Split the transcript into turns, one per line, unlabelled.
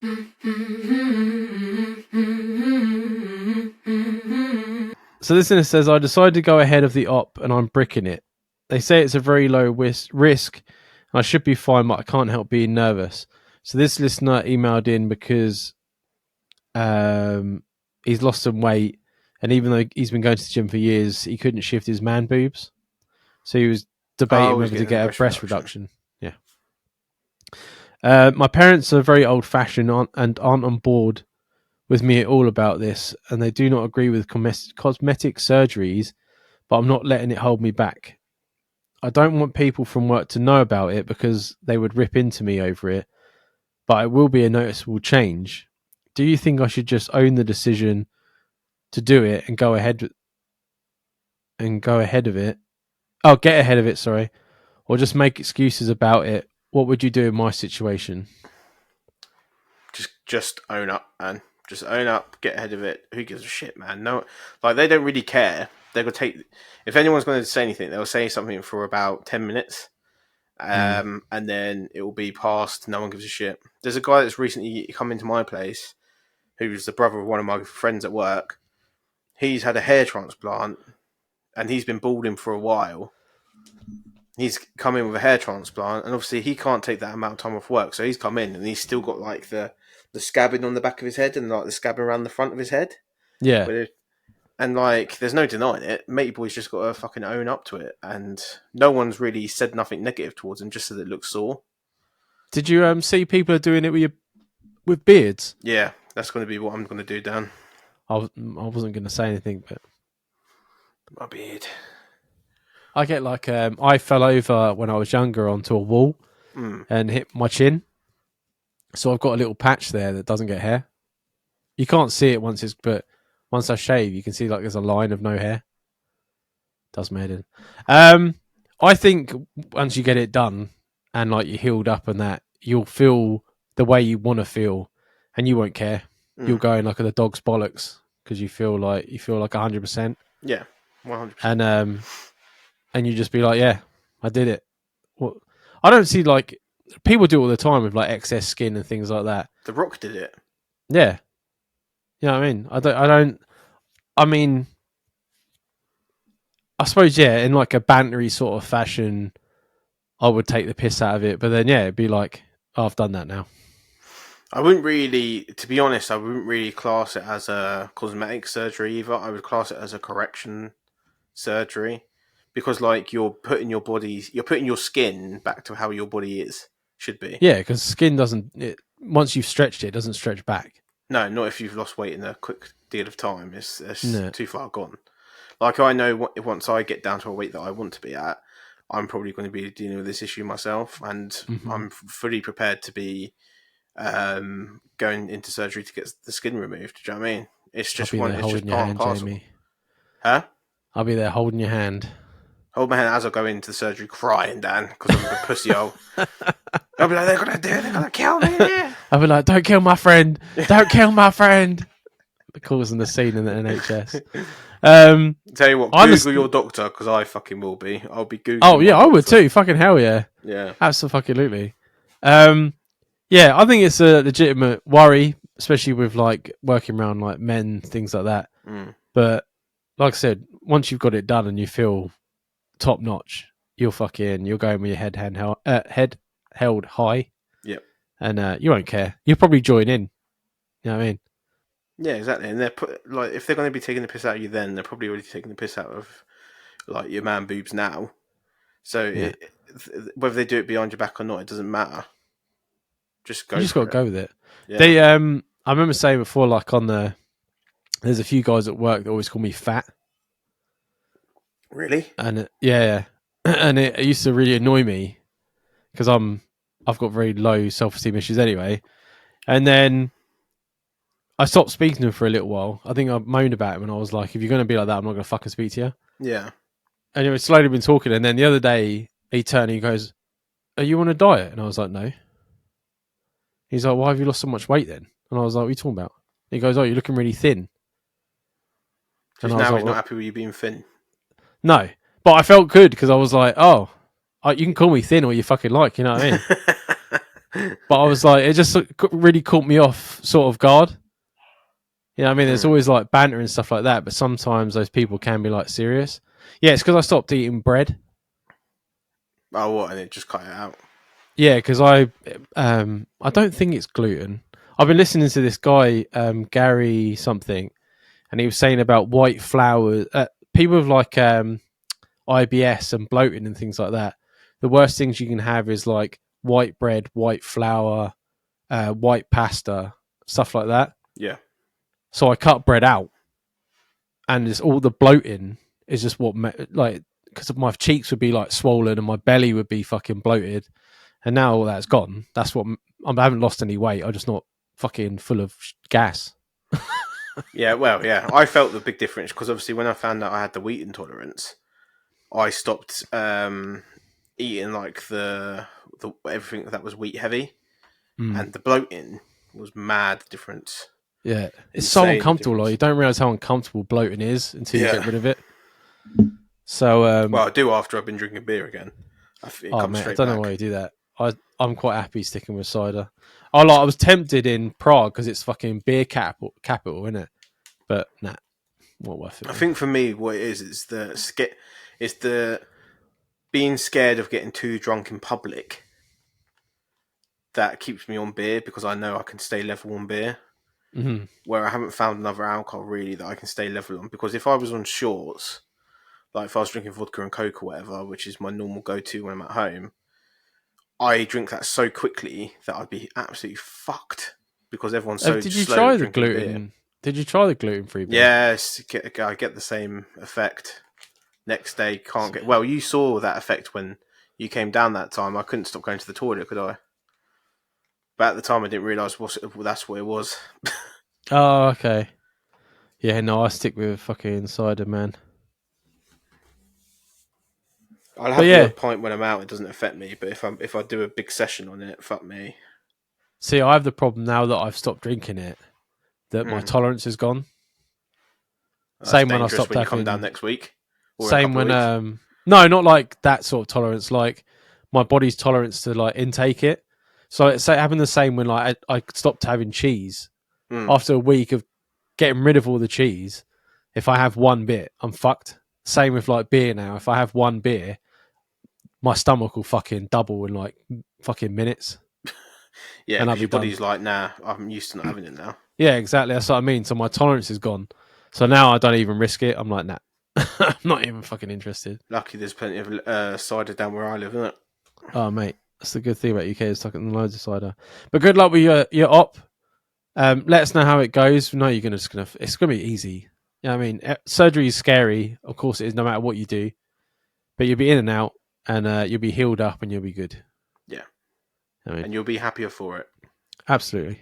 So this listener says, I decided to go ahead of the op and I'm bricking it. They say it's a very low risk and I should be fine, but I can't help being nervous. So this listener emailed in because he's lost some weight, and even though he's been going to the gym for years, he couldn't shift his man boobs. So he was debating whether to get a breast reduction. Yeah. My parents are very old-fashioned and aren't on board with me at all about this, and they do not agree with cosmetic surgeries, but I'm not letting it hold me back. I don't want people from work to know about it because they would rip into me over it, but it will be a noticeable change. Do you think I should just own the decision to do it and go ahead of it? Oh, get ahead of it, sorry. Or just make excuses about it? What would you do in my situation?
Just own up, man. Just own up, get ahead of it. Who gives a shit, man? No, like they don't really care. They're gonna take. If anyone's going to say anything, they'll say something for about 10 minutes, and then it will be past. No one gives a shit. There's a guy that's recently come into my place, who's the brother of one of my friends at work. He's had a hair transplant, and he's been balding for a while. He's come in with a hair transplant, and obviously he can't take that amount of time off work, so he's come in and he's still got like the scabbing on the back of his head and like the scabbing around the front of his head.
Yeah.
And like, there's no denying it. Matey Boy's just got to fucking own up to it, and no one's really said nothing negative towards him, just so that it looks sore.
Did you see people are doing it with beards?
Yeah, that's going to be what I'm going to do, Dan.
I wasn't going to say anything, but
My beard.
I get like I fell over when I was younger onto a wall and hit my chin, so I've got a little patch there that doesn't get hair. You can't see it but once I shave, you can see like there's a line of no hair. Does my head in. I think once you get it done and like you're healed up and that, you'll feel the way you want to feel, and you won't care. You'll go in like a dog's bollocks because you feel like 100%.
Yeah, 100%.
And you just be like, yeah, I did it. Well, I don't see like people do it all the time with like excess skin and things like that.
The Rock did it.
Yeah, you know what I mean. I mean, I suppose yeah, in like a bantery sort of fashion, I would take the piss out of it. But then yeah, it'd be like, oh, I've done that now.
I wouldn't really, to be honest, I wouldn't really class it as a cosmetic surgery either. I would class it as a correction surgery, because like you're putting your skin back to how your body should be.
Yeah, because skin once you've stretched it, it doesn't stretch back.
No, not if you've lost weight in a quick deal of time. It's too far gone. Like, I know once I get down to a weight that I want to be at, I'm probably going to be dealing with this issue myself, and I'm fully prepared to be going into surgery to get the skin removed. Do you know what I mean? It's just part and parcel. Jamie. Huh?
I'll be there holding your hand.
Hold my hand as I go into the surgery crying, Dan, because I'm a pussy hole. I'll be like, they're going to do it, they're going to kill me.
I'll be like, don't kill my friend. Don't kill my friend. Causing the scene in the NHS.
Tell you what, Google your doctor, because I fucking will be. I'll be Googling.
Oh, yeah, I would too. Fucking hell, yeah.
Yeah.
Absolutely. Yeah, I think it's a legitimate worry, especially with like working around like men, things like that. But like I said, once you've got it done and you feel top notch, you'll go in with your head held high.
Yep.
And you won't care. You'll probably join in. You know what I mean?
Yeah, exactly. And if they're going to be taking the piss out of you, then they're probably already taking the piss out of like your man boobs now. So whether they do it behind your back or not, it doesn't matter. Just go. You just got to
go with it. Yeah. They I remember saying before, like there's a few guys at work that always call me fat.
Really?
And and it used to really annoy me because I've got very low self-esteem issues anyway. And then I stopped speaking to him for a little while. I think I moaned about him and I was like, if you're going to be like that, I'm not going to fucking speak to you.
Yeah.
And we've slowly been talking. And then the other day he turned and he goes, are you on a diet? And I was like, no. He's like, why have you lost so much weight then? And I was like, what are you talking about? He goes, oh, you're looking really thin.
And now he's not happy with you being thin.
No. But I felt good because I was like, oh, you can call me thin or you fucking like, you know what I mean? but I was like, it just really caught me off sort of guard. Yeah, I mean, there's always like banter and stuff like that, but sometimes those people can be like serious. Yeah, it's because I stopped eating bread.
Oh, what? And it just cut it out.
Yeah, because I don't think it's gluten. I've been listening to this guy, Gary something, and he was saying about white flour. People with like IBS and bloating and things like that. The worst things you can have is like white bread, white flour, white pasta, stuff like that.
Yeah.
So I cut bread out, and it's all the bloating is just what like because my cheeks would be like swollen and my belly would be fucking bloated, and now all that's gone. That's what I haven't lost any weight. I'm just not fucking full of gas.
Yeah, well, yeah. I felt the big difference because obviously when I found out I had the wheat intolerance, I stopped eating like the everything that was wheat heavy, and the bloating was mad difference.
Yeah, it's so
Insane
uncomfortable.
difference.
Like you don't realize how uncomfortable bloating is until you
Yeah.
get rid of it. So,
Well, I do after I've been drinking beer again. It
oh
comes
man, I
straight
don't
back.
know why you do that. I'm quite happy sticking with cider. I was tempted in Prague because it's fucking beer capital, isn't it? But nah, not worth it.
I
Man.
think for me, what it is the being scared of getting too drunk in public that keeps me on beer because I know I can stay level on beer.
Mm-hmm.
Where I haven't found another alcohol really that I can stay level on. Because if I was on shorts, like if I was drinking vodka and coke or whatever, which is my normal go-to when I'm at home, I drink that so quickly that I'd be absolutely fucked because everyone's so
Did you
slow
try the
drinking
gluten?
beer.
Did you try the gluten-free beer?
Yes, I get the same effect. Next day, can't get. Well, you saw that effect when you came down that time. I couldn't stop going to the toilet, could I? But at the time, I didn't realise that's what it was.
Oh, okay. Yeah, no, I stick with fucking cider, man.
I'll
But
have the
yeah,
odd pint when I'm out. It doesn't affect me. But if I do a big session on it, fuck me.
see, I have the problem now that I've stopped drinking it that my tolerance is gone.
That's
Same when I
dangerous
stopped
when you come down
having.
next week or in a
Same
couple of
when
weeks.
no, not like that sort of tolerance. Like my body's tolerance to like intake it. So it's happened the same when like I stopped having cheese after a week of getting rid of all the cheese. If I have one bit, I'm fucked. Same with like beer now. If I have one beer, my stomach will fucking double in like fucking minutes,
Yeah,
and I'll
because
be
your
done.
body's like, nah, I'm used to not having it now.
Yeah, exactly. That's what I mean. So my tolerance is gone. So now I don't even risk it. I'm like, nah, I'm not even fucking interested.
Lucky there's plenty of cider down where I live, isn't it?
Oh, mate, that's the good thing about UK is talking loads of cider. But good luck with your op. Let us know how it goes. No, it's gonna be easy. Yeah, I mean, surgery is scary. Of course, it is. No matter what you do, but you'll be in and out, and you'll be healed up, and you'll be good.
Yeah.
I mean,
And you'll be happier for it.
absolutely.